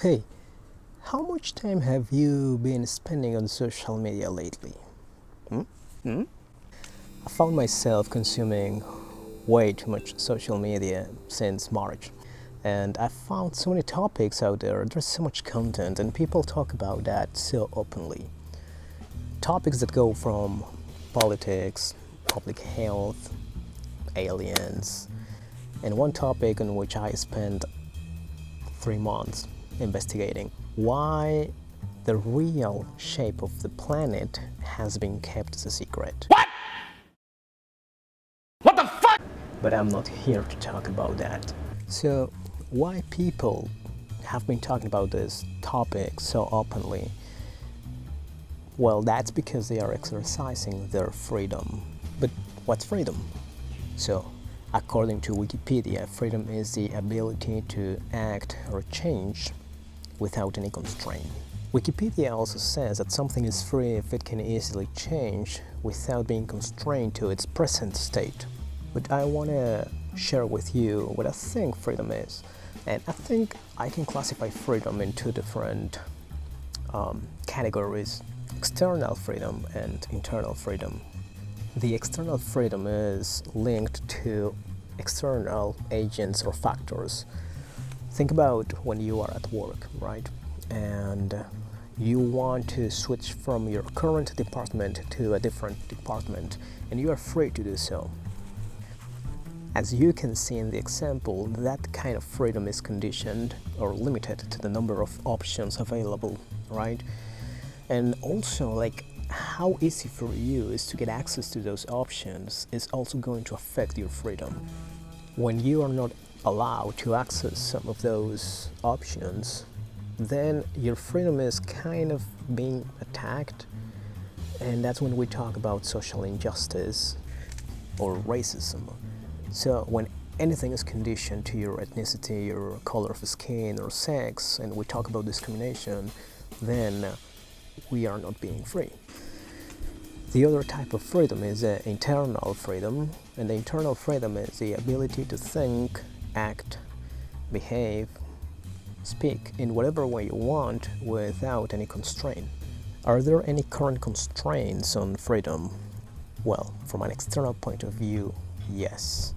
Hey, how much time have you been spending on social media lately? Hmm? Hmm? I found myself consuming way too much social media since March. And I found so many topics out there, there's so much content, and people talk about that so openly. Topics that go from politics, public health, aliens, and one topic on which I spent 3 months investigating why the real shape of the planet has been kept as a secret. What the fuck? But I'm not here to talk about that. So, why people have been talking about this topic so openly? Well, that's because they are exercising their freedom. But what's freedom? So, according to Wikipedia, freedom is the ability to act or change without any constraint. Wikipedia also says that something is free if it can easily change without being constrained to its present state. But I want to share with you what I think freedom is. And I think I can classify freedom in two different categories: external freedom and internal freedom. The external freedom is linked to external agents or factors. Think about when you are at work, right? And you want to switch from your current department to a different department, and you are free to do so. As you can see in the example, that kind of freedom is conditioned or limited to the number of options available, right? And also, like, how easy for you is to get access to those options is also going to affect your freedom. When you are not allowed to access some of those options, then your freedom is kind of being attacked. And that's when we talk about social injustice or racism. So when anything is conditioned to your ethnicity, your color of skin, or sex, and we talk about discrimination, then we are not being free. The other type of freedom is internal freedom, and the internal freedom is the ability to think, act, behave, speak in whatever way you want without any constraint. Are there any current constraints on freedom? Well, from an external point of view, yes.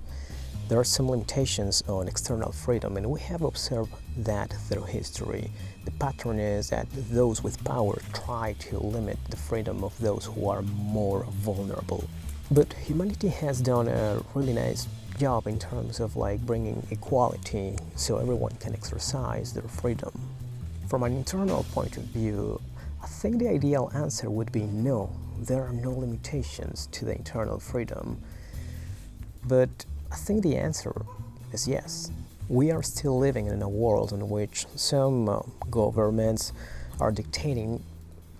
There are some limitations on external freedom, and we have observed that through history. The pattern is that those with power try to limit the freedom of those who are more vulnerable. But humanity has done a really nice job in terms of bringing equality so everyone can exercise their freedom. From an internal point of view, I think the ideal answer would be no, there are no limitations to the internal freedom. But I think the answer is yes. We are still living in a world in which some governments are dictating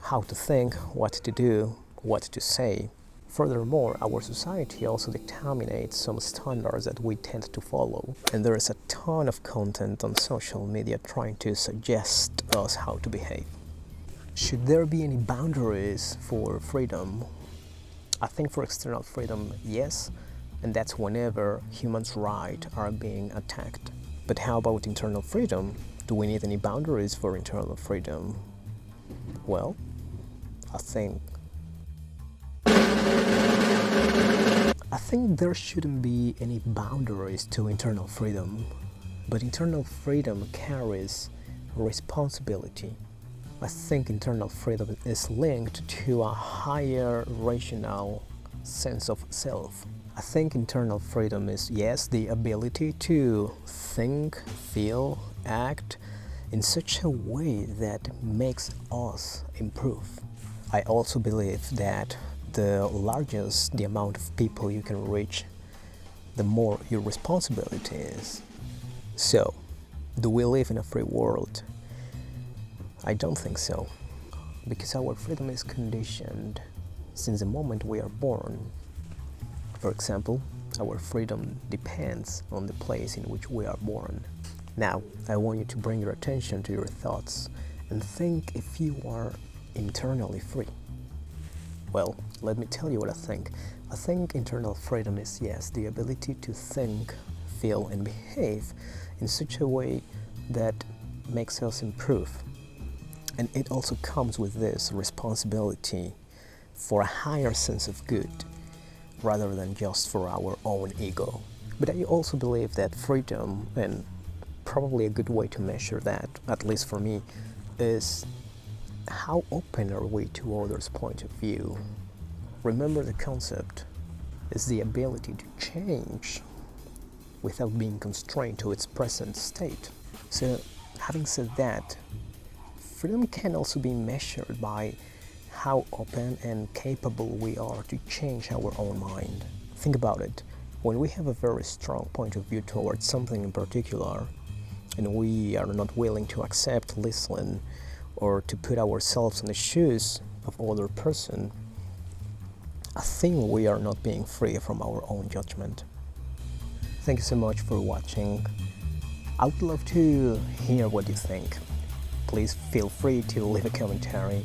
how to think, what to do, what to say. Furthermore, our society also determines some standards that we tend to follow. And there is a ton of content on social media trying to suggest us how to behave. Should there be any boundaries for freedom? I think for external freedom, yes. And that's whenever humans' rights are being attacked. But how about internal freedom? Do we need any boundaries for internal freedom? Well, I think there shouldn't be any boundaries to internal freedom. But internal freedom carries responsibility. I think internal freedom is linked to a higher rational sense of self. I think internal freedom is, yes, the ability to think, feel, act in such a way that makes us improve. I also believe that the larger the amount of people you can reach, the more your responsibility is. So, do we live in a free world? I don't think so, because our freedom is conditioned since the moment we are born. For example, our freedom depends on the place in which we are born. Now, I want you to bring your attention to your thoughts and think if you are internally free. Well, let me tell you what I think. I think internal freedom is, yes, the ability to think, feel, and behave in such a way that makes us improve. And it also comes with this responsibility for a higher sense of good rather than just for our own ego. But I also believe that freedom, and probably a good way to measure that, at least for me, is how open are we to others' point of view. Remember, the concept is the ability to change without being constrained to its present state. So, having said that, freedom can also be measured by how open and capable we are to change our own mind. Think about it. When we have a very strong point of view towards something in particular, and we are not willing to accept, listen, or to put ourselves in the shoes of other person, I think we are not being free from our own judgment. Thank you so much for watching. I would love to hear what you think. Please feel free to leave a commentary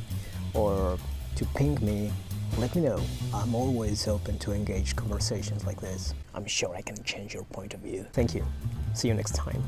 or to ping me. Let me know. I'm always open to engage conversations like this. I'm sure I can change your point of view. Thank you. See you next time.